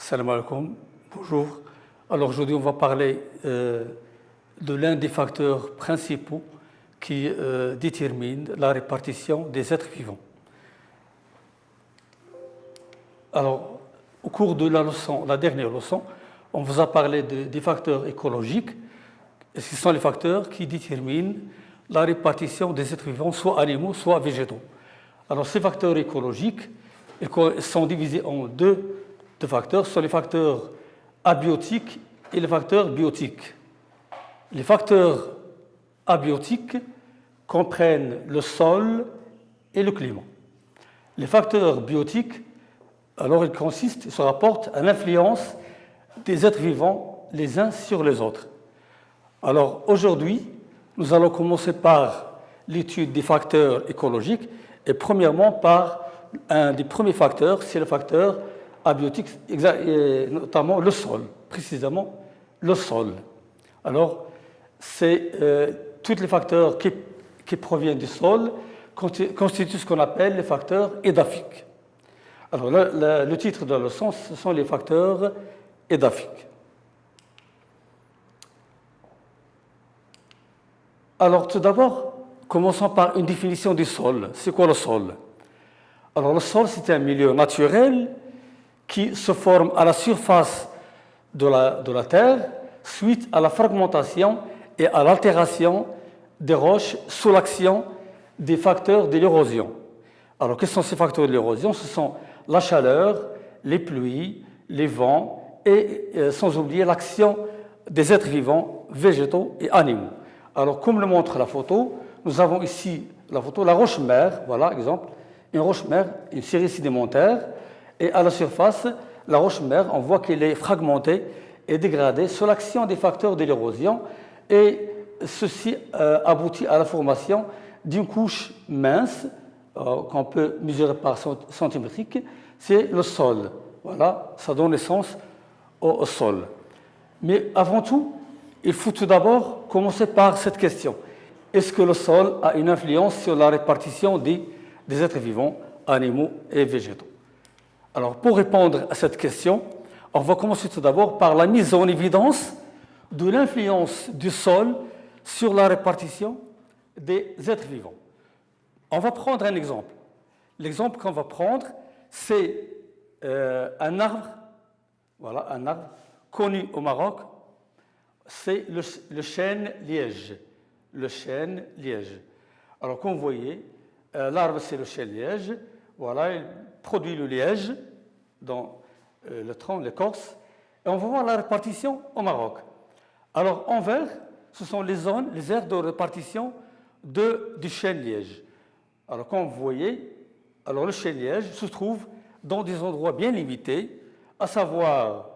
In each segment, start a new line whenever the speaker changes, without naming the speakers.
Salam alaikum, bonjour. Alors aujourd'hui, on va parler de l'un des facteurs principaux qui déterminent la répartition des êtres vivants. Alors, au cours de la dernière leçon, on vous a parlé des facteurs écologiques. Ce sont les facteurs qui déterminent la répartition des êtres vivants, soit animaux, soit végétaux. Alors, ces facteurs écologiques ils sont divisés en deux facteurs, ce sont les facteurs abiotiques et les facteurs biotiques. Les facteurs abiotiques comprennent le sol et le climat. Les facteurs biotiques, alors ils se rapportent à l'influence des êtres vivants les uns sur les autres. Alors aujourd'hui, nous allons commencer par l'étude des facteurs écologiques et premièrement par un des premiers facteurs, c'est le facteur abiotique, notamment le sol, précisément le sol. Alors, c'est tous les facteurs qui proviennent du sol constituent ce qu'on appelle les facteurs édaphiques. Alors, le titre de la leçon, ce sont les facteurs édaphiques. Alors, tout d'abord, commençons par une définition du sol. C'est quoi le sol? Alors, le sol, c'est un milieu naturel qui se forme à la surface de la Terre suite à la fragmentation et à l'altération des roches sous l'action des facteurs de l'érosion. Alors, quels sont ces facteurs de l'érosion? Ce sont la chaleur, les pluies, les vents et sans oublier l'action des êtres vivants, végétaux et animaux. Alors, comme le montre la photo, nous avons ici la photo, la roche-mère, voilà, exemple, une roche-mère, une série sédimentaire, et à la surface, la roche-mère, on voit qu'elle est fragmentée et dégradée sous l'action des facteurs de l'érosion, et ceci aboutit à la formation d'une couche mince, qu'on peut mesurer par centimétrique, c'est le sol. Voilà, ça donne naissance au sol. Mais avant tout, il faut tout d'abord commencer par cette question. Est-ce que le sol a une influence sur la répartition des êtres vivants, animaux et végétaux? Alors, pour répondre à cette question, on va commencer tout d'abord par la mise en évidence de l'influence du sol sur la répartition des êtres vivants. On va prendre un exemple. L'exemple qu'on va prendre, c'est un arbre, voilà, un arbre connu au Maroc, c'est le chêne liège. Le chêne liège. Alors, comme vous voyez, l'arbre, c'est le chêne liège. Voilà, il produit le liège dans le tronc, l'écorce. Et on va voir la répartition au Maroc. Alors, en vert, ce sont les zones, les aires de répartition du chêne liège. Alors, comme vous voyez, alors le chêne liège se trouve dans des endroits bien limités, à savoir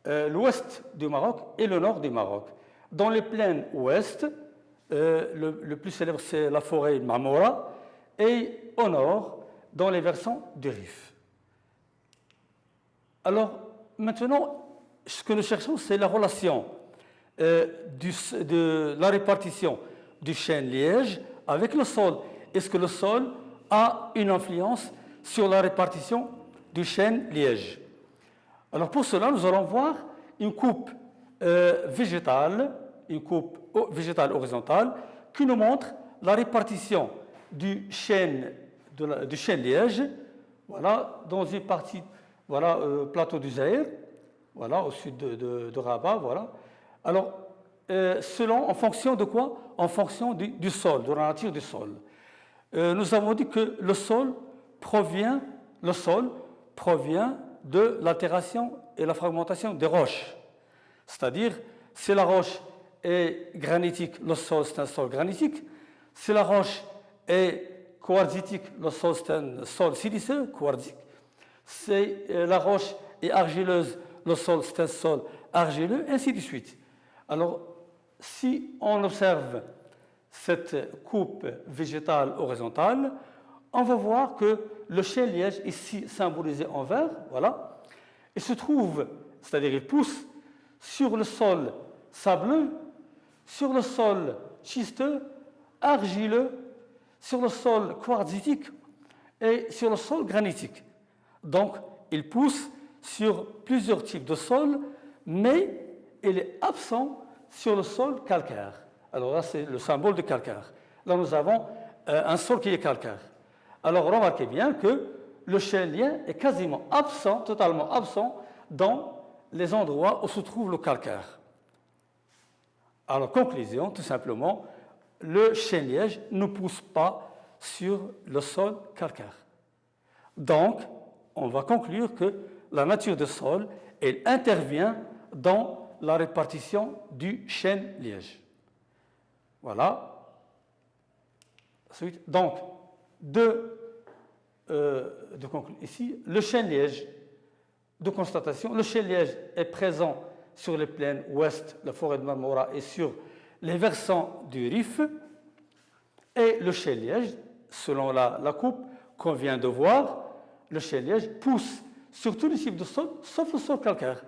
l'ouest du Maroc et le nord du Maroc. Dans les plaines ouest, le plus célèbre, c'est la forêt Marmora, et au nord, dans les versants du Rif. Alors, maintenant, ce que nous cherchons, c'est la relation de la répartition du chêne liège avec le sol. Est-ce que le sol a une influence sur la répartition du chêne liège? Alors, pour cela, nous allons voir une coupe végétale horizontale qui nous montre la répartition du chêne liège, voilà, dans une partie, voilà, plateau du Zaïre, voilà, au sud de Rabat, voilà. Alors, en fonction de quoi? En fonction du sol, de la nature du sol. Nous avons dit que le sol provient de l'altération et la fragmentation des roches. C'est-à-dire, si la roche est granitique, le sol c'est un sol granitique. Si la roche est quartzitique, le sol c'est un sol siliceux, quartzique. Si la roche est argileuse, le sol c'est un sol argileux, ainsi de suite. Alors, si on observe cette coupe végétale horizontale, on va voir que le chêne liège, ici symbolisé en vert, voilà, il se trouve, c'est-à-dire il pousse sur le sol sableux, sur le sol schisteux, argileux, sur le sol quartzitique et sur le sol granitique. Donc, il pousse sur plusieurs types de sols, mais il est absent sur le sol calcaire. Alors là, c'est le symbole de calcaire. Là, nous avons un sol qui est calcaire. Alors, remarquez bien que le chênelien est quasiment absent, totalement absent, dans les endroits où se trouve le calcaire. Alors, conclusion, tout simplement, le chêne-liège ne pousse pas sur le sol calcaire. Donc, on va conclure que la nature du sol, elle intervient dans la répartition du chêne-liège. Voilà. Ensuite, donc, ici, le chêne-liège de constatation. Le chêne-liège est présent sur les plaines ouest, la forêt de Marmora, et sur les versants du Rif. Et le chêne-liège, selon la coupe qu'on vient de voir, le chêne-liège pousse sur tous les types de sol, sauf le sol calcaire.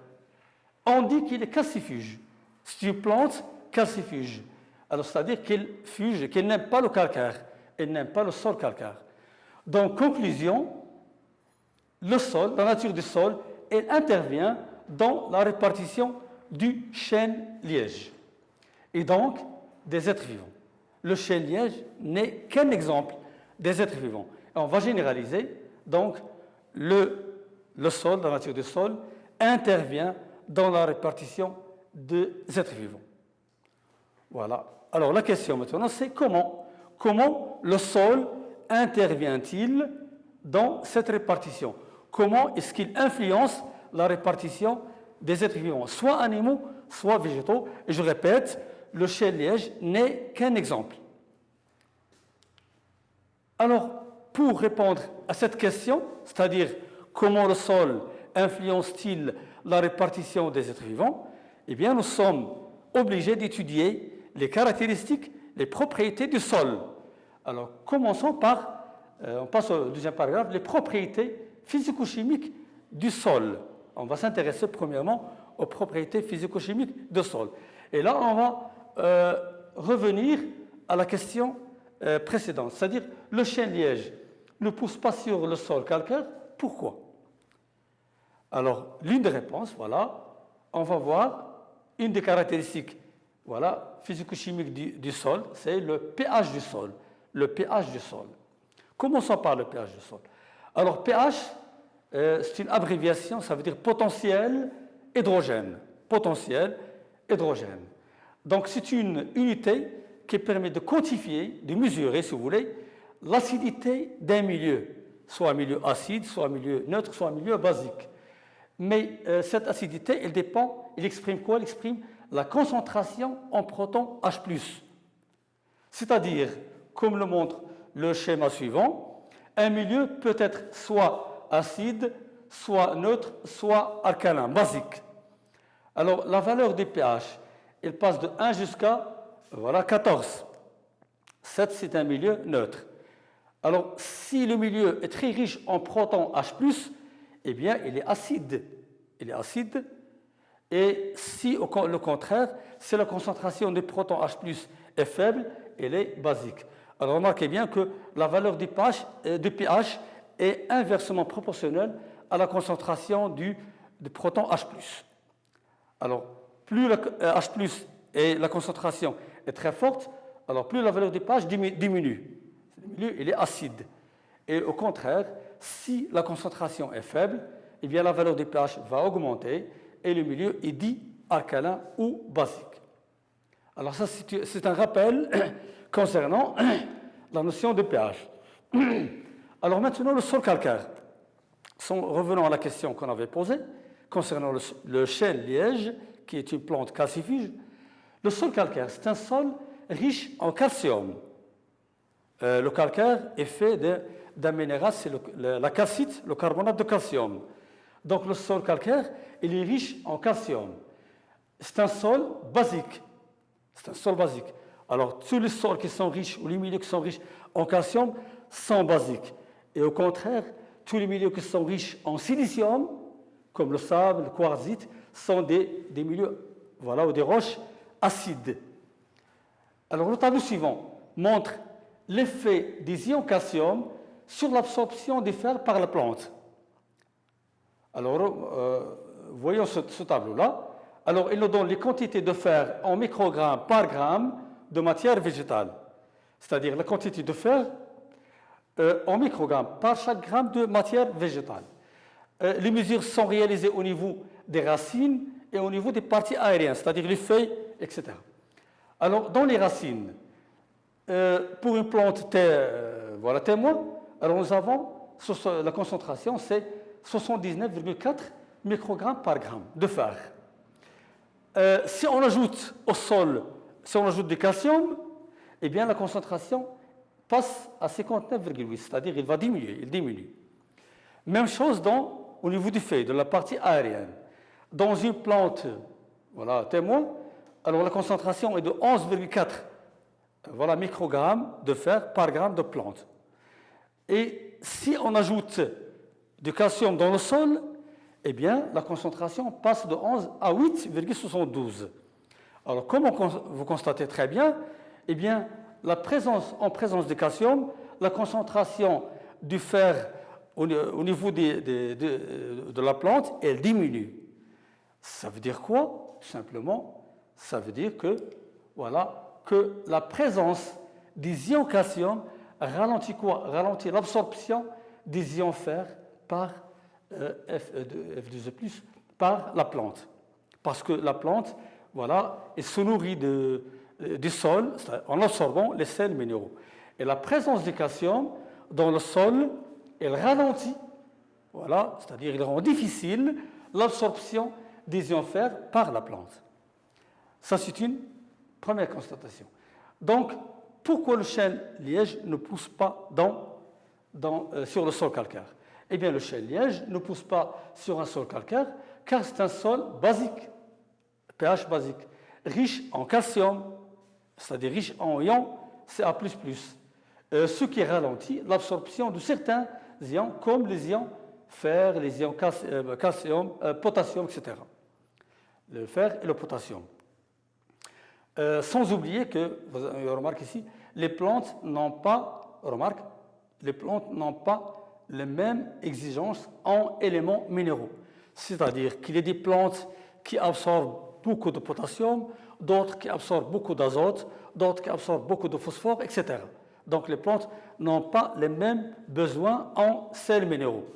On dit qu'il est calcifuge. C'est une plante calcifuge. Alors, c'est-à-dire qu'elle fuge, qu'elle n'aime pas le calcaire, elle n'aime pas le sol calcaire. Donc, conclusion, le sol, la nature du sol, elle intervient dans la répartition du chêne-liège et donc des êtres vivants. Le chêne-liège n'est qu'un exemple des êtres vivants. Et on va généraliser, donc le sol, la nature du sol, intervient dans la répartition des êtres vivants. Voilà. Alors la question maintenant, c'est comment le sol intervient-il dans cette répartition? Comment est-ce qu'il influence la répartition des êtres vivants, soit animaux, soit végétaux? Et je répète, le chêne-liège n'est qu'un exemple. Alors, pour répondre à cette question, c'est-à-dire comment le sol influence-t-il la répartition des êtres vivants, eh bien, nous sommes obligés d'étudier les caractéristiques, les propriétés du sol. Alors, commençons par, on passe au deuxième paragraphe, les propriétés physico-chimiques du sol. On va s'intéresser premièrement aux propriétés physico-chimiques du sol. Et là, on va revenir à la question précédente, c'est-à-dire le chêne-liège ne pousse pas sur le sol calcaire. Pourquoi? Alors, l'une des réponses, voilà, on va voir une des caractéristiques, voilà, physico-chimiques du sol, c'est le pH du sol. Le pH du sol. Commençons par le pH du sol. Alors, pH, c'est une abréviation, ça veut dire potentiel hydrogène. Potentiel hydrogène. Donc, c'est une unité qui permet de quantifier, de mesurer, si vous voulez, l'acidité d'un milieu, soit un milieu acide, soit un milieu neutre, soit un milieu basique. Mais cette acidité, elle dépend, elle exprime quoi? Elle exprime la concentration en protons H+. C'est-à-dire, comme le montre le schéma suivant, un milieu peut être soit acide, soit neutre, soit alcalin, basique. Alors, la valeur du pH, elle passe de 1 jusqu'à 14. 7, c'est un milieu neutre. Alors, si le milieu est très riche en protons H+, eh bien, il est acide. Il est acide. Et si, au contraire, si la concentration des protons H+, est faible, elle est basique. Alors, remarquez bien que la valeur du pH est inversement proportionnelle à la concentration du proton H+. Alors, plus le H+, et la concentration est très forte, alors plus la valeur du pH diminue. Le milieu, il est acide. Et au contraire, si la concentration est faible, eh bien la valeur du pH va augmenter et le milieu est dit alcalin ou basique. Alors ça, c'est un rappel concernant la notion de pH. Alors maintenant, le sol calcaire. Revenons à la question qu'on avait posée concernant le chêne-liège, qui est une plante calcifuge. Le sol calcaire, c'est un sol riche en calcium. Le calcaire est fait d'un minéral, c'est la calcite, le carbonate de calcium. Donc le sol calcaire, il est riche en calcium. C'est un sol basique. C'est un sol basique. Alors tous les sols qui sont riches, ou les milieux qui sont riches en calcium, sont basiques. Et au contraire, tous les milieux qui sont riches en silicium, comme le sable, le quartzite, sont des milieux, voilà, ou des roches acides. Alors le tableau suivant montre l'effet des ions calcium sur l'absorption des fer par la plante. Alors, voyons ce tableau-là. Alors, il nous donne les quantités de fer en microgrammes par gramme de matière végétale, c'est-à-dire la quantité de fer en microgrammes par chaque gramme de matière végétale. Les mesures sont réalisées au niveau des racines et au niveau des parties aériennes, c'est-à-dire les feuilles, etc. Alors, dans les racines, pour une plante témoin, alors nous avons la concentration, c'est 79,4 microgrammes par gramme de fer. Si on ajoute au sol, si on ajoute du calcium, eh bien la concentration passe à 59,8, c'est-à-dire il va diminuer, il diminue. Même chose au niveau du feuille, de la partie aérienne. Dans une plante témoin, alors la concentration est de 11,4 microgrammes de fer par gramme de plante. Et si on ajoute du calcium dans le sol, eh bien la concentration passe de 11 à 8,72. Alors comme vous constatez très bien, eh bien en présence de calcium, la concentration du fer au niveau de la plante, elle diminue. Ça veut dire quoi? Tout simplement, ça veut dire que la présence des ions calcium ralentit quoi? Ralentit l'absorption des ions fer par F2E+, par la plante. Parce que la plante, elle se nourrit du sol en absorbant les sels minéraux. Et la présence du calcium dans le sol, elle ralentit, c'est-à-dire il rend difficile l'absorption des ions fer par la plante. Ça, c'est une première constatation. Donc, pourquoi le chêne-liège ne pousse pas sur le sol calcaire? Eh bien, le chêne-liège ne pousse pas sur un sol calcaire car c'est un sol basique, pH basique, riche en calcium, c'est-à-dire riche en ions Ca++, ce qui ralentit l'absorption de certains ions comme les ions fer, les ions calcium, potassium, etc. Le fer et le potassium. Sans oublier que, vous remarquez ici, les plantes n'ont pas les mêmes exigences en éléments minéraux. C'est-à-dire qu'il y a des plantes qui absorbent beaucoup de potassium, d'autres qui absorbent beaucoup d'azote, d'autres qui absorbent beaucoup de phosphore, etc. Donc les plantes n'ont pas les mêmes besoins en sels minéraux.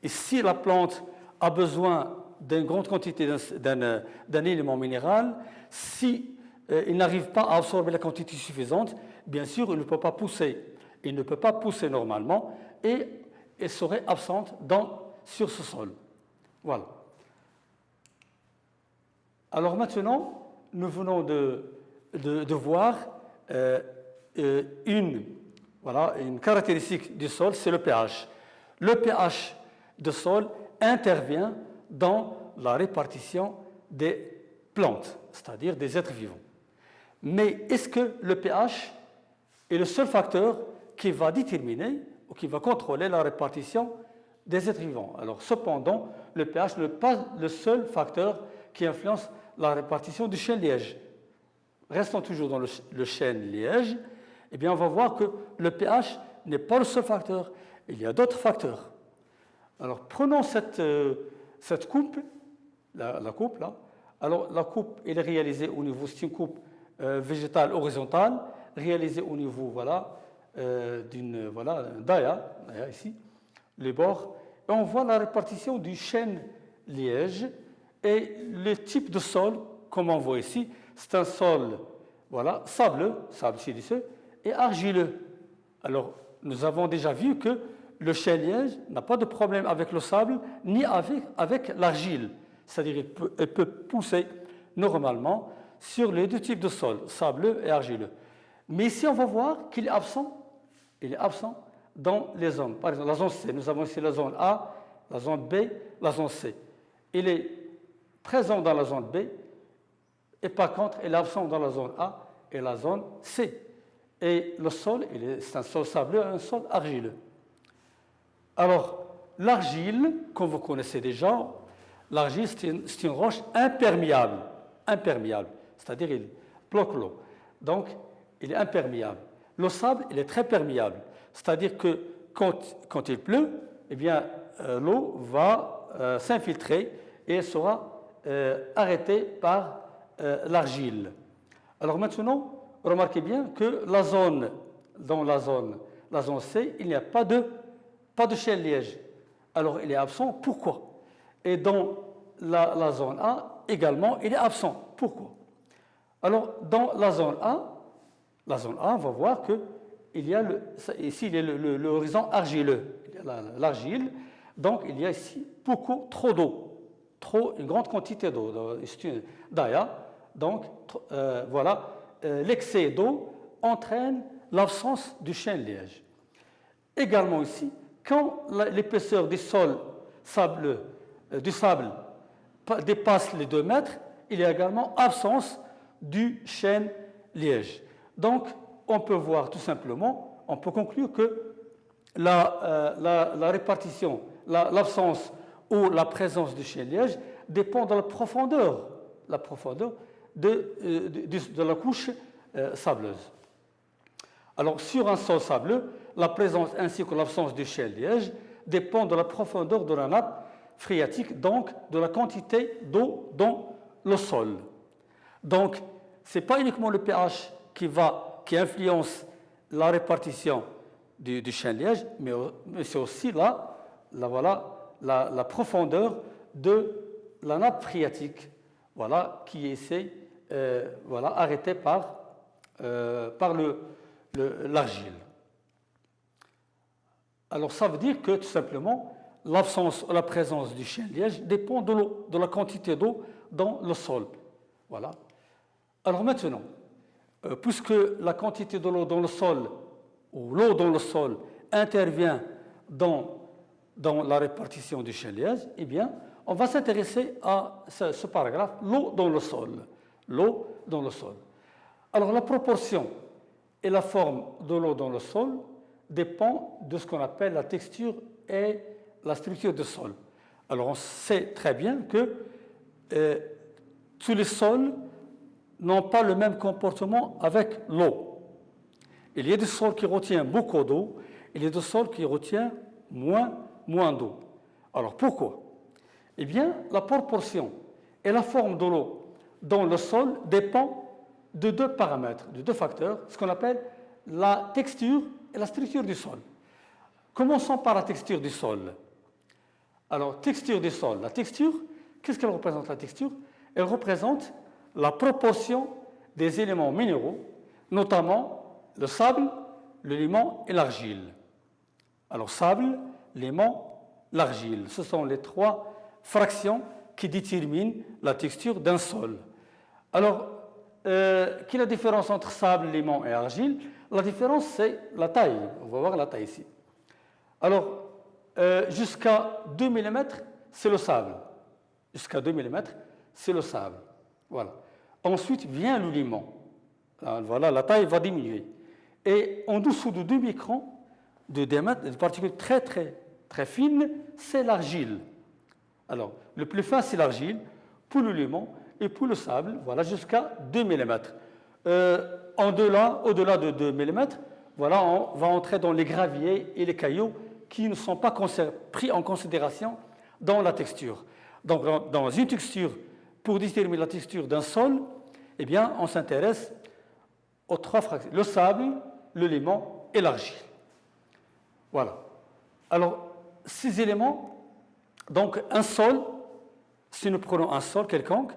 Et si la plante a besoin d'une grande quantité d'un élément minéral, si il n'arrive pas à absorber la quantité suffisante, bien sûr, il ne peut pas pousser. Il ne peut pas pousser normalement et elle serait absente sur ce sol. Voilà. Alors maintenant, nous venons de voir une caractéristique du sol, c'est le pH. Le pH du sol intervient dans la répartition des plantes, c'est-à-dire des êtres vivants. Mais est-ce que le pH est le seul facteur qui va déterminer ou qui va contrôler la répartition des êtres vivants? Alors, cependant, le pH n'est pas le seul facteur qui influence la répartition du chêne-liège. Restons toujours dans le chêne-liège. Eh bien, on va voir que le pH n'est pas le seul facteur. Il y a d'autres facteurs. Alors, prenons cette coupe, la coupe là. Alors, la coupe, elle est réalisée au niveau, c'est une coupe végétale horizontale, réalisée au niveau, d'une daya, ici, les bords. Et on voit la répartition du chêne-liège et le type de sol, comme on voit ici, c'est un sol, sableux, sable siliceux, et argileux. Alors, nous avons déjà vu que le chêne-liège n'a pas de problème avec le sable, ni avec l'argile. C'est-à-dire qu'il peut pousser normalement sur les deux types de sol, sableux et argileux. Mais ici, on va voir qu'il est absent. Il est absent dans les zones. Par exemple, la zone C, nous avons ici la zone A, la zone B, la zone C. Il est présent dans la zone B, et par contre, il est absent dans la zone A et la zone C. Et le sol, c'est un sol sableux et un sol argileux. Alors, l'argile, comme vous connaissez déjà, l'argile, c'est une roche imperméable. Imperméable, c'est-à-dire il bloque l'eau. Donc, il est imperméable. Le sable, il est très perméable. C'est-à-dire que quand il pleut, eh bien, l'eau va s'infiltrer et sera arrêtée par l'argile. Alors maintenant, remarquez bien que dans la zone C, il n'y a pas de chêne-liège. Alors il est absent, pourquoi? Et dans la zone A, également, il est absent. Pourquoi? Alors dans la zone A, on va voir qu'il y a ici l'horizon argileux, il y a l'argile, donc il y a ici trop d'eau, une grande quantité d'eau, c'est une daya, donc voilà, l'excès d'eau entraîne l'absence du chêne-liège. Également ici, quand l'épaisseur du sol du sable dépasse les 2 mètres, il y a également absence du chêne-liège. Donc, on peut voir tout simplement, on peut conclure que la répartition, l'absence ou la présence du chêne-liège dépend de la profondeur de la couche sableuse. Alors, sur un sol sableux, la présence ainsi que l'absence du chêne-liège dépend de la profondeur de la nappe phréatique, donc de la quantité d'eau dans le sol. Donc, ce n'est pas uniquement le pH qui influence la répartition du chêne-liège, mais c'est aussi la profondeur de la nappe phréatique, voilà, qui est arrêtée par l'argile. Alors ça veut dire que tout simplement l'absence ou la présence du chêne-liège dépend de l'eau, de la quantité d'eau dans le sol. Voilà. Alors maintenant, puisque la quantité de l'eau dans le sol ou l'eau dans le sol intervient dans la répartition du chêne-liège, eh bien, on va s'intéresser à ce paragraphe, l'eau dans le sol. L'eau dans le sol. Alors la proportion et la forme de l'eau dans le sol dépend de ce qu'on appelle la texture et la structure du sol. Alors on sait très bien que tous les sols n'ont pas le même comportement avec l'eau. Il y a des sols qui retiennent beaucoup d'eau, il y a des sols qui retiennent moins d'eau. Alors pourquoi? Eh bien, la proportion et la forme de l'eau dans le sol dépend de 2 paramètres, de 2 facteurs, ce qu'on appelle la texture et la structure du sol. Commençons par la texture du sol. Alors, texture du sol. La texture, qu'est-ce qu'elle représente, la texture? Elle représente la proportion des éléments minéraux, notamment le sable, le limon et l'argile. Alors, sable, limon, l'argile, ce sont les 3 fractions qui déterminent la texture d'un sol. Alors, quelle est la différence entre sable, limon et argile? La différence, c'est la taille. On va voir la taille ici. Alors, jusqu'à 2 mm, c'est le sable. Jusqu'à 2 mm, c'est le sable. Voilà. Ensuite vient le limon. Voilà, la taille va diminuer. Et en dessous de 2 microns de diamètre, des particules très, très, très fines, c'est l'argile. Alors, le plus fin, c'est l'argile, pour le limon et pour le sable, voilà, jusqu'à 2 mm. Au-delà de 2 mm, voilà, on va entrer dans les graviers et les cailloux qui ne sont pas pris en considération dans la texture. Donc, dans une texture, pour déterminer la texture d'un sol, eh bien, on s'intéresse aux 3 fractions, le sable, le limon et l'argile. Voilà. Alors, ces éléments, donc un sol, si nous prenons un sol quelconque,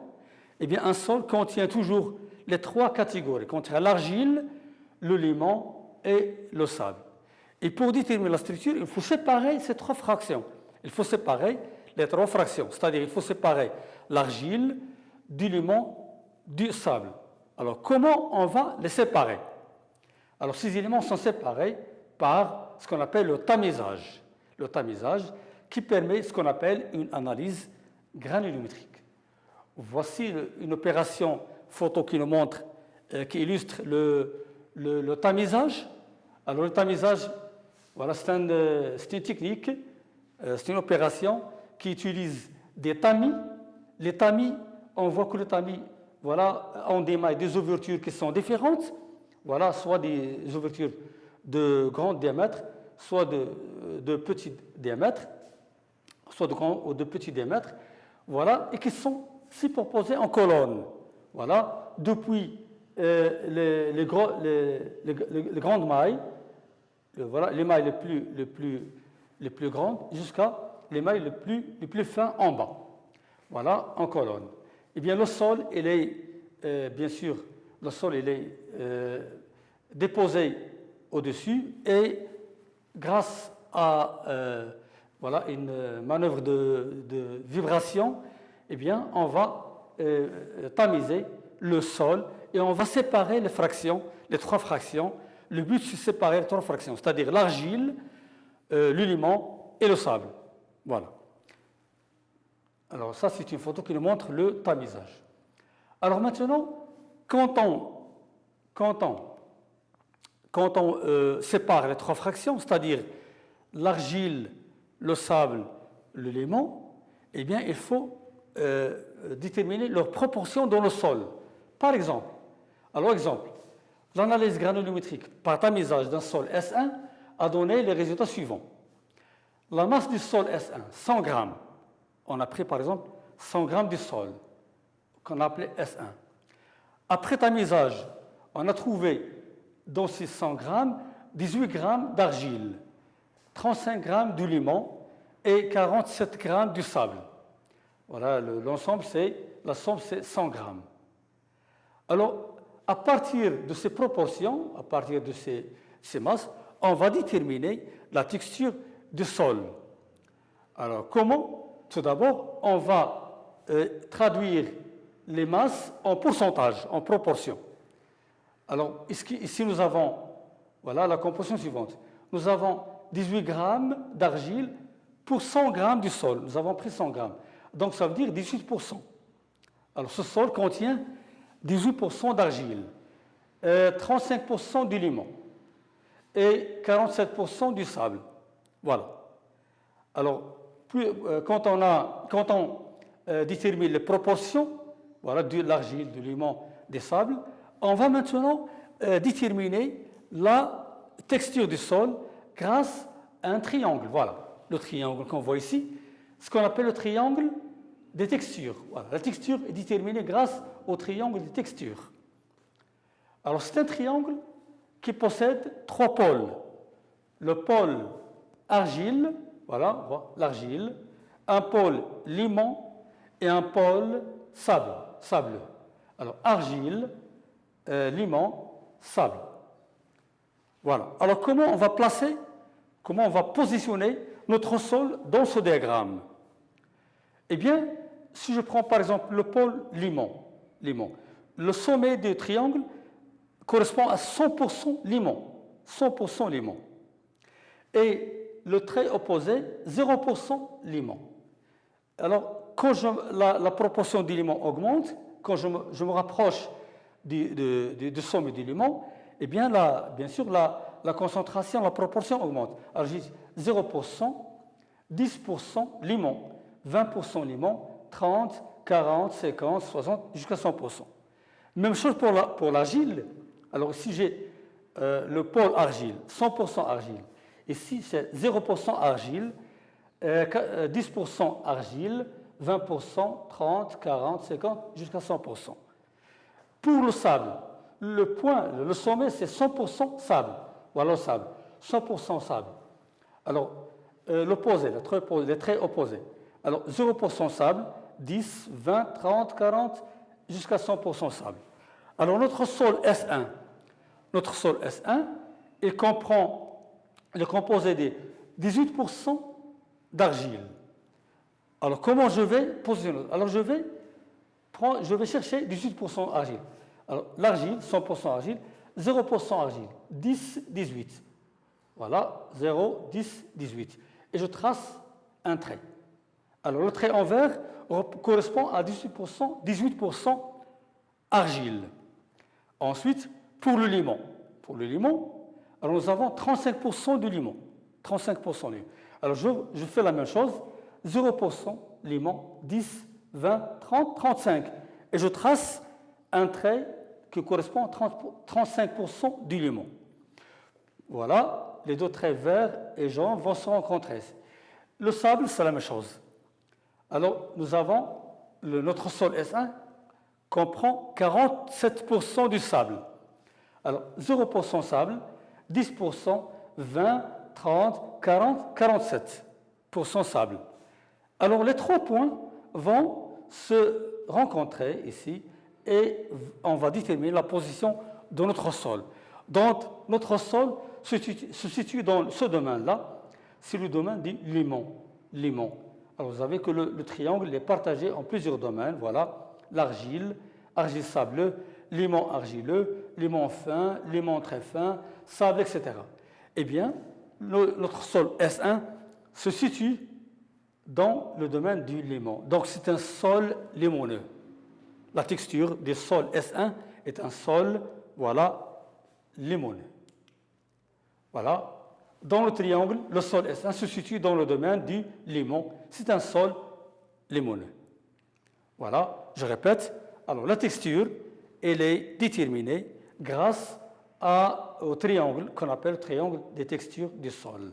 eh bien, un sol contient toujours les 3 catégories, contient l'argile, le limon et le sable. Et pour déterminer la structure, il faut séparer ces 3 fractions. Il faut séparer les 3 fractions, c'est-à-dire il faut séparer l'argile du limon, du sable. Alors, comment on va les séparer? Alors, ces éléments sont séparés par ce qu'on appelle le tamisage. Le tamisage qui permet ce qu'on appelle une analyse granulométrique. Voici une opération photo qui nous montre, qui illustre le tamisage. Alors, le tamisage, voilà, c'est une technique, c'est une opération qui utilise des tamis. Les tamis, on voit que les tamis, voilà, ont des ouvertures qui sont différentes, voilà, soit des ouvertures de grand diamètre, soit de petit diamètre. soit de grands ou de petits diamètres, voilà, et qui sont superposés en colonnes. Voilà, depuis les grandes mailles, voilà, les mailles les plus grandes, jusqu'à les mailles les plus fins en bas. Voilà, en colonne. Eh bien, le sol, il est, bien sûr, le sol, il est déposé au-dessus et grâce à voilà, une manœuvre de vibration, eh bien, on va tamiser le sol et on va séparer les fractions, les trois fractions. Le but, c'est de séparer les trois fractions, c'est-à-dire l'argile, le limon et le sable. Voilà. Alors ça, c'est une photo qui nous montre le tamisage. Alors maintenant, quand on sépare les trois fractions, c'est-à-dire l'argile, le sable, le limon, eh bien, il faut déterminer leur proportion dans le sol. Par exemple, l'analyse granulométrique par tamisage d'un sol S1 a donné les résultats suivants. La masse du sol S1, 100 grammes. On a pris par exemple 100 grammes du sol, qu'on a appelé S1. Après tamisage, on a trouvé dans ces 100 grammes 18 grammes d'argile, 35 grammes du limon et 47 grammes du sable. Voilà, l'ensemble, la somme, c'est 100 grammes. Alors, à partir de ces proportions, à partir de ces masses, on va déterminer la texture du sol. Alors, comment? Tout d'abord, on va traduire les masses en pourcentage, en proportion. Alors, ici, nous avons voilà, la composition suivante. Nous avons 18 grammes d'argile pour 100 grammes du sol. Nous avons pris 100 grammes. Donc, ça veut dire 18%. Alors, ce sol contient 18% d'argile, 35% du limon et 47% du sable. Voilà. Alors, quand on détermine les proportions voilà, de l'argile, du limon, des sables, on va maintenant déterminer la texture du sol grâce à un triangle. Voilà, le triangle qu'on voit ici, ce qu'on appelle le triangle des textures. Voilà, la texture est déterminée grâce au triangle des textures. Alors, c'est un triangle qui possède trois pôles. Le pôle argile, voilà, l'argile, un pôle limon et un pôle sable. Alors, argile, limon, sable. Voilà. Alors, comment on va positionner notre sol dans ce diagramme? Eh bien, si je prends par exemple le pôle limon, le sommet du triangle correspond à 100% limon. 100% limon. Et le trait opposé, 0% limon. Alors, quand la proportion du limon augmente, quand je me rapproche du sommet du limon, eh bien, bien sûr, la concentration, la proportion augmente. Alors, j'ai 0%, 10% limon, 20% limon, 30, 40, 50, 60, jusqu'à 100%. Même chose pour l'argile. Alors, si j'ai le pôle argile, 100% argile, ici c'est 0% argile, 10% argile, 20%, 30, 40, 50, jusqu'à 100%. Pour le sable, le sommet c'est 100% sable. Voilà le sable, 100% sable. Alors, l'opposé, les traits opposés. Alors, 0% sable, 10, 20, 30, 40, jusqu'à 100% sable. Alors, notre sol S1, il est composé de 18% d'argile. Alors, comment je vais positionner? Alors, je vais chercher 18% argile. Alors, l'argile, 100% argile, 0% argile, 10, 18. Voilà, 0, 10, 18. Et je trace un trait. Alors, le trait en vert correspond à 18% argile. Ensuite, pour le limon, alors nous avons 35% de limon. 35% limon. Alors, je fais la même chose, 0% limon, 10, 20, 30, 35. Et je trace un trait qui correspond à 35% du limon. Voilà, les deux traits verts et jaunes vont se rencontrer. Le sable, c'est la même chose. Alors, nous avons notre sol S1 comprend 47% du sable. Alors, 0% sable, 10%, 20, 30, 40, 47% sable. Alors, les 3 points vont se rencontrer ici et on va déterminer la position de notre sol. Donc, notre sol se situe dans ce domaine-là, c'est le domaine du limon. Alors, vous savez que le triangle est partagé en plusieurs domaines. Voilà, l'argile, argile sableux, limon argileux, limon fin, limon très fin, sable, etc. Eh bien, notre sol S1 se situe dans le domaine du limon. Donc, c'est un sol limoneux. La texture du sol S1 est un sol, voilà, limoneux. Voilà. Dans le triangle, le sol S1 se situe dans le domaine du limon. C'est un sol limoneux. Voilà, je répète. Alors, la texture, elle est déterminée grâce au triangle qu'on appelle le triangle des textures du sol.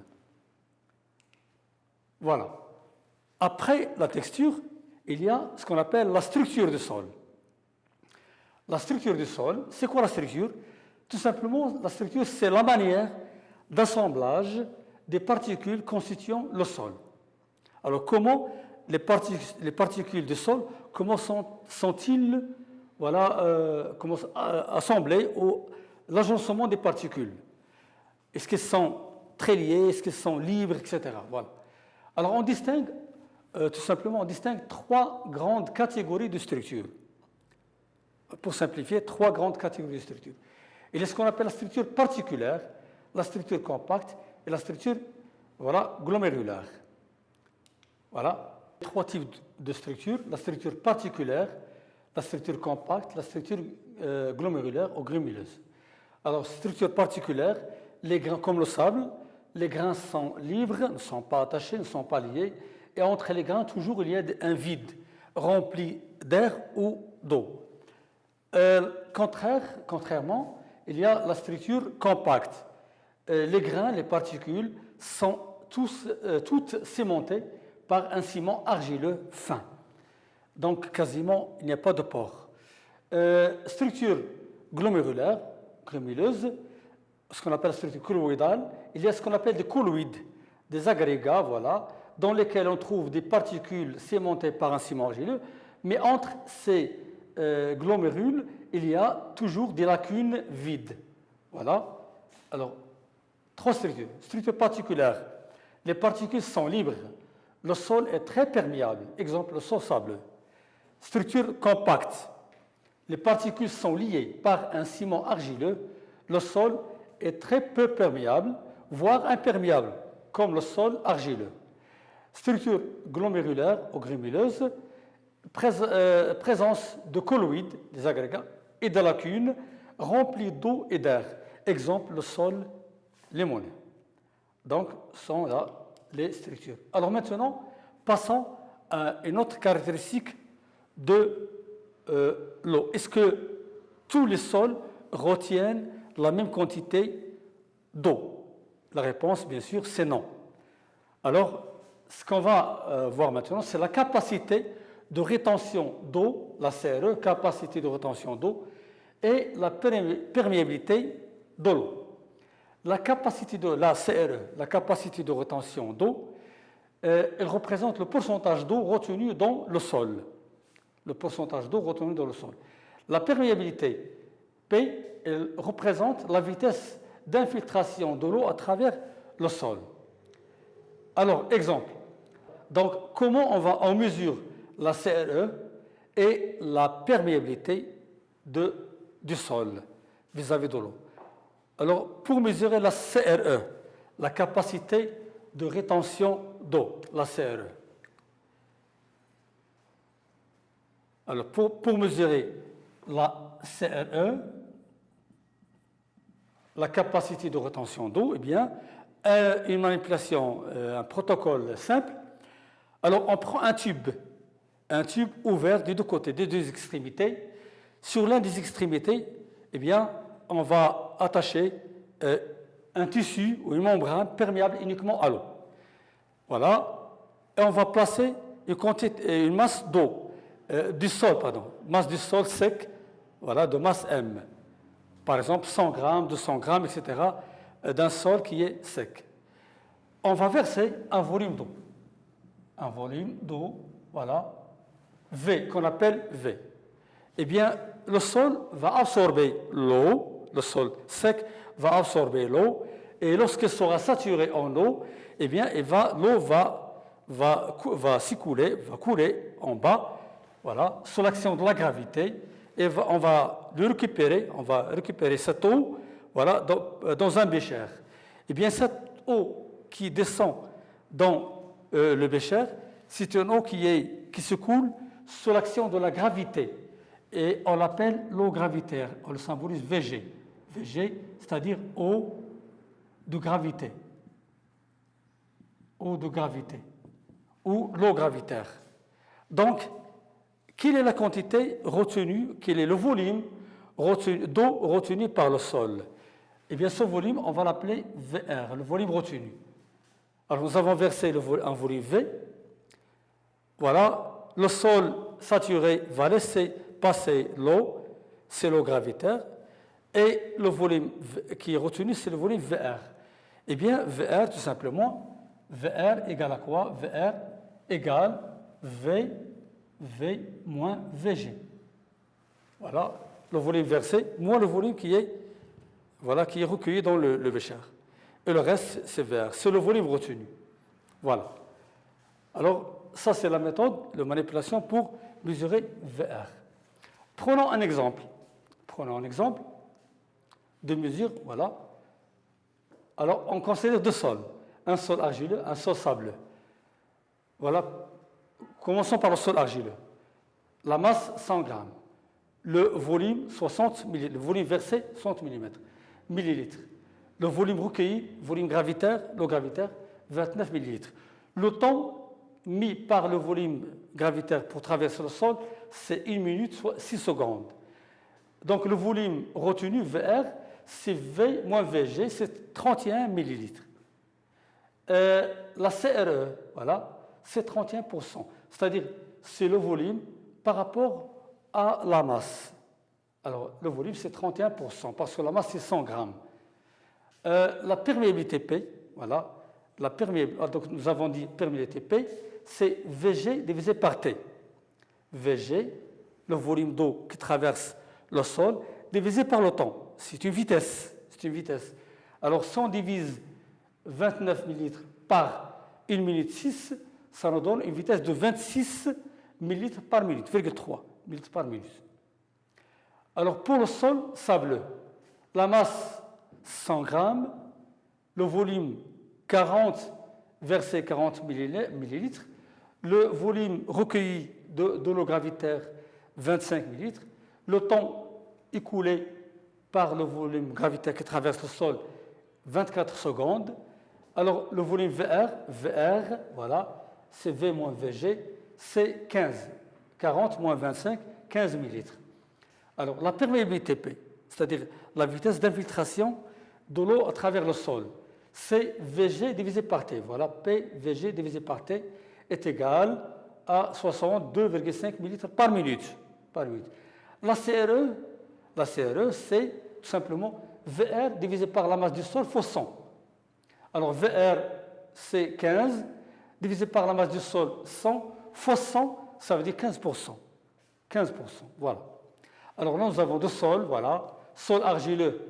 Voilà. Après la texture, il y a ce qu'on appelle la structure du sol. La structure du sol, c'est quoi la structure? Tout simplement, la structure, c'est la manière d'assemblage des particules constituant le sol. Alors, comment les particules du sol, comment sont-ils assemblées au l'agencement des particules? Est-ce qu'elles sont très liées? Est-ce qu'elles sont libres, etc. Voilà. Alors, on distingue, tout simplement, on distingue 3 grandes catégories de structures. Pour simplifier, 3 grandes catégories de structures. Il y a ce qu'on appelle la structure particulière, la structure compacte et la structure glomérulaire. Voilà, 3 types de structures, la structure particulière, la structure compacte, la structure glomérulaire ou grumeilleuse. Alors, structure particulière, les grains comme le sable, les grains sont libres, ne sont pas attachés, ne sont pas liés, et entre les grains, toujours il y a un vide rempli d'air ou d'eau. Contrairement, il y a la structure compacte. Les grains, les particules sont toutes cimentées par un ciment argileux fin. Donc, quasiment, il n'y a pas de pores. Structure glomérulaire, grumeilleuse, ce qu'on appelle la structure colloïdale, il y a ce qu'on appelle des colloïdes, des agrégats, voilà, dans lesquels on trouve des particules cimentées par un ciment argileux, mais entre ces glomérules, il y a toujours des lacunes vides. Voilà. Alors, 3 structures. Structure particulière. Les particules sont libres. Le sol est très perméable. Exemple, le sol sableux. Structure compacte. Les particules sont liées par un ciment argileux. Le sol est très peu perméable, voire imperméable, comme le sol argileux. Structure glomérulaire ou grumeilleuse. Présence de colloïdes, des agrégats, et de lacunes remplies d'eau et d'air. Exemple, le sol limoneux. Donc, sont là les structures. Alors maintenant, passons à une autre caractéristique de l'eau. Est-ce que tous les sols retiennent la même quantité d'eau? La réponse, bien sûr, c'est non. Alors, ce qu'on va voir maintenant, c'est la capacité de rétention d'eau, la CRE, capacité de rétention d'eau, et la perméabilité de l'eau. La capacité de la CRE, la capacité de rétention d'eau, elle représente le pourcentage d'eau retenu dans le sol. Le pourcentage d'eau retenu dans le sol. La perméabilité, P, elle représente la vitesse d'infiltration de l'eau à travers le sol. Alors, exemple. Donc, comment on mesure la CRE et la perméabilité du sol vis-à-vis de l'eau? Alors, pour mesurer la CRE, la capacité de rétention d'eau, la CRE. Alors, pour mesurer la CRE, la capacité de rétention d'eau, eh bien, une manipulation, un protocole simple. Alors, on prend un tube ouvert des deux côtés, des deux extrémités. Sur l'une des extrémités, eh bien, on va attacher un tissu ou une membrane perméable uniquement à l'eau. Voilà. et on va placer une masse d'eau, du sol, pardon, masse du sol sec, voilà, de masse M. Par exemple, 100 grammes, 200 grammes, etc., d'un sol qui est sec. On va verser un volume d'eau. Un volume d'eau, voilà, V, qu'on appelle V. Eh bien, le sol va absorber l'eau, le sol sec va absorber l'eau, et lorsqu'il sera saturé en eau, eh bien, l'eau va s'écouler, va couler en bas, voilà, sous l'action de la gravité, et on va récupérer cette eau, voilà, dans un bécher. Eh bien, cette eau qui descend dans le bécher, c'est une eau qui se coule sous l'action de la gravité. Et on l'appelle l'eau gravitaire. On le symbolise VG. VG, c'est-à-dire eau de gravité. Eau de gravité. Ou l'eau gravitaire. Donc, quelle est la quantité retenue, quel est le volume d'eau retenu par le sol? Eh bien, ce volume, on va l'appeler VR, le volume retenu. Alors, nous avons versé un volume V. Voilà, le sol saturé va laisser passer l'eau, c'est l'eau gravitaire, et le volume qui est retenu, c'est le volume VR. Eh bien, VR, tout simplement, VR égale à quoi? VR égale V moins VG. Voilà, le volume versé moins le volume qui est recueilli dans le bécher. Et le reste, c'est VR. C'est le volume retenu. Voilà. Alors, ça, c'est la méthode de manipulation pour mesurer VR. Prenons un exemple. Prenons un exemple de mesure, voilà. Alors, on considère deux sols. Un sol argileux, un sol sableux. Voilà. Commençons par le sol argileux. La masse, 100 grammes. Le volume, 60 millilitres. Le volume versé, 60 millilitres. Le volume recueilli, volume gravitaire, l'eau gravitaire, 29 millilitres. Le temps mis par le volume gravitaire pour traverser le sol, c'est 1 minute, soit 6 secondes. Donc le volume retenu, VR, c'est V moins VG, c'est 31 millilitres. La CRE, voilà, c'est 31%. C'est-à-dire, c'est le volume par rapport à la masse. Alors, le volume, c'est 31%, parce que la masse, c'est 100 grammes. La perméabilité P, voilà, donc nous avons dit perméabilité P, c'est VG divisé par T. VG, le volume d'eau qui traverse le sol, divisé par le temps. C'est une vitesse. Alors, si on divise 29 millilitres par 1 minute 6, ça nous donne une vitesse de 26 millilitres par minute, 3 millilitres par minute. Alors, pour le sol sableux, la masse 100 grammes, le volume 40 versé 40 millilitres, le volume recueilli de l'eau gravitaire 25 millilitres, le temps écoulé par le volume gravitaire qui traverse le sol 24 secondes. Alors le volume VR, voilà, c'est V moins VG, c'est 15. 40 moins 25, 15 millilitres. Alors la perméabilité P, c'est-à-dire la vitesse d'infiltration de l'eau à travers le sol, c'est VG divisé par T. Voilà, P, VG divisé par T est égal à 62,5 millilitres par minute. La CRE, c'est tout simplement VR divisé par la masse du sol fois 100. Alors VR, c'est 15, divisé par la masse du sol 100, fois 100, ça veut dire 15%. 15%, voilà. Alors là, nous avons deux sols, voilà. Sol argileux,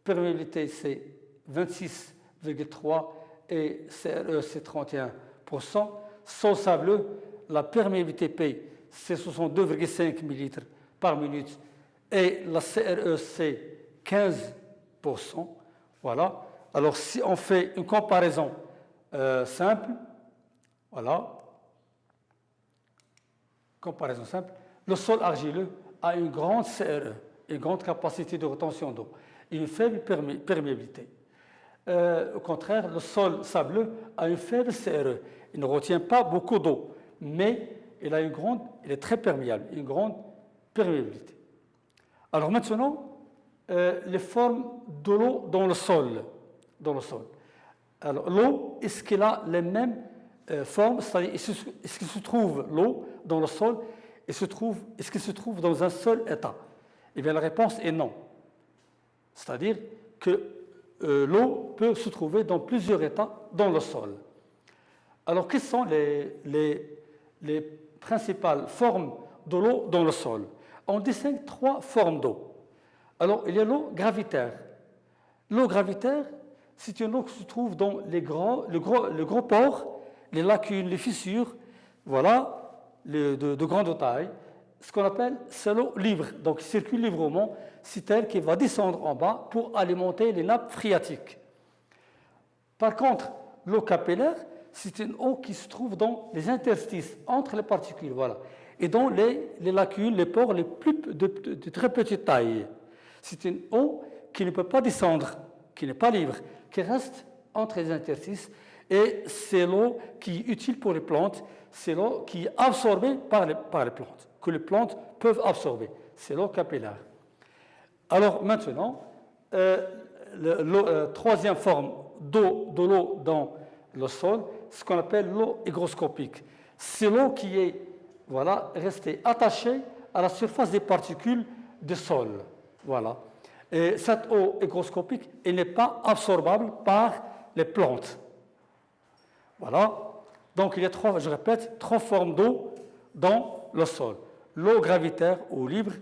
perméabilité, c'est 26,3 et CRE, c'est 31%. Sol sableux, la perméabilité P, c'est 62,5 millilitres par minute et la CRE, c'est 15%. Voilà. Alors, si on fait une comparaison simple, voilà, comparaison simple, le sol argileux a une grande CRE, une grande capacité de retention d'eau, et une faible perméabilité. Au contraire, le sol sableux a une faible CRE. Il ne retient pas beaucoup d'eau, mais il est très perméable, une grande perméabilité. Alors maintenant, les formes de l'eau dans le sol. Alors l'eau, est-ce qu'elle a les mêmes forme, c'est-à-dire est-ce qu'il se trouve l'eau dans le sol, est-ce qu'il se trouve dans un seul état? Eh bien, la réponse est non. C'est-à-dire que l'eau peut se trouver dans plusieurs états dans le sol. Alors, quelles sont les principales formes de l'eau dans le sol? On distingue 3 formes d'eau. Alors, il y a l'eau gravitaire. L'eau gravitaire, c'est une eau qui se trouve dans le gros pores, les lacunes, les fissures, voilà, de grande taille. Ce qu'on appelle, c'est l'eau libre, donc qui circule librement, c'est elle qui va descendre en bas pour alimenter les nappes phréatiques. Par contre, l'eau capillaire, c'est une eau qui se trouve dans les interstices entre les particules, voilà, et dans les lacunes, les pores de très petite taille. C'est une eau qui ne peut pas descendre, qui n'est pas libre, qui reste entre les interstices, et c'est l'eau qui est utile pour les plantes, c'est l'eau qui est absorbée par les plantes, que les plantes peuvent absorber. C'est l'eau capillaire. Alors maintenant, la troisième forme de l'eau dans le sol, ce qu'on appelle l'eau hygroscopique. C'est l'eau qui est restée attachée à la surface des particules du sol. Voilà. Et cette eau hygroscopique, elle n'est pas absorbable par les plantes. Voilà. Donc il y a je répète, 3 formes d'eau dans le sol. L'eau gravitaire, eau libre,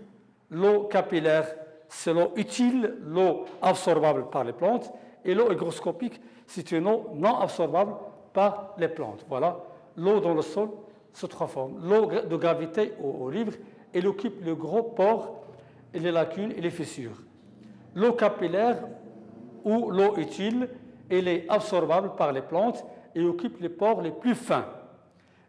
l'eau capillaire, c'est l'eau utile, l'eau absorbable par les plantes, et l'eau hygroscopique, c'est une eau non absorbable par les plantes. Voilà. L'eau dans le sol, c'est 3 formes. L'eau de gravité, eau libre, elle occupe le gros pores, et les lacunes et les fissures. L'eau capillaire ou l'eau utile, elle est absorbable par les plantes et occupe les pores les plus fins.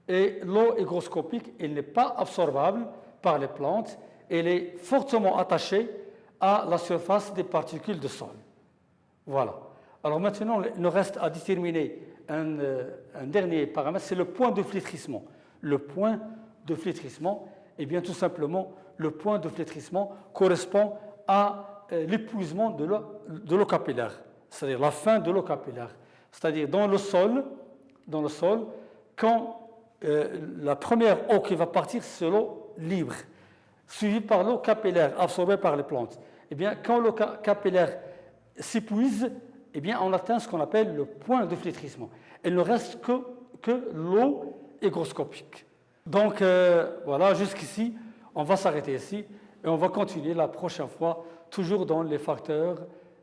Et l'eau hygroscopique, elle n'est pas absorbable par les plantes, elle est fortement attachée à la surface des particules de sol. Voilà. Alors maintenant, il nous reste à déterminer un dernier paramètre, c'est le point de flétrissement. Le point de flétrissement, eh bien tout simplement, le point de flétrissement correspond à l'épuisement de l'eau capillaire, c'est-à-dire la fin de l'eau capillaire. C'est-à-dire dans le sol, quand la première eau qui va partir, c'est l'eau libre, suivie par l'eau capillaire absorbée par les plantes. Eh bien, quand l'eau capillaire s'épuise, eh bien, on atteint ce qu'on appelle le point de flétrissement. Il ne reste que l'eau hygroscopique. Donc, voilà, jusqu'ici, on va s'arrêter ici et on va continuer la prochaine fois, toujours dans les facteurs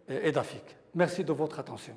édaphiques. Merci de votre attention.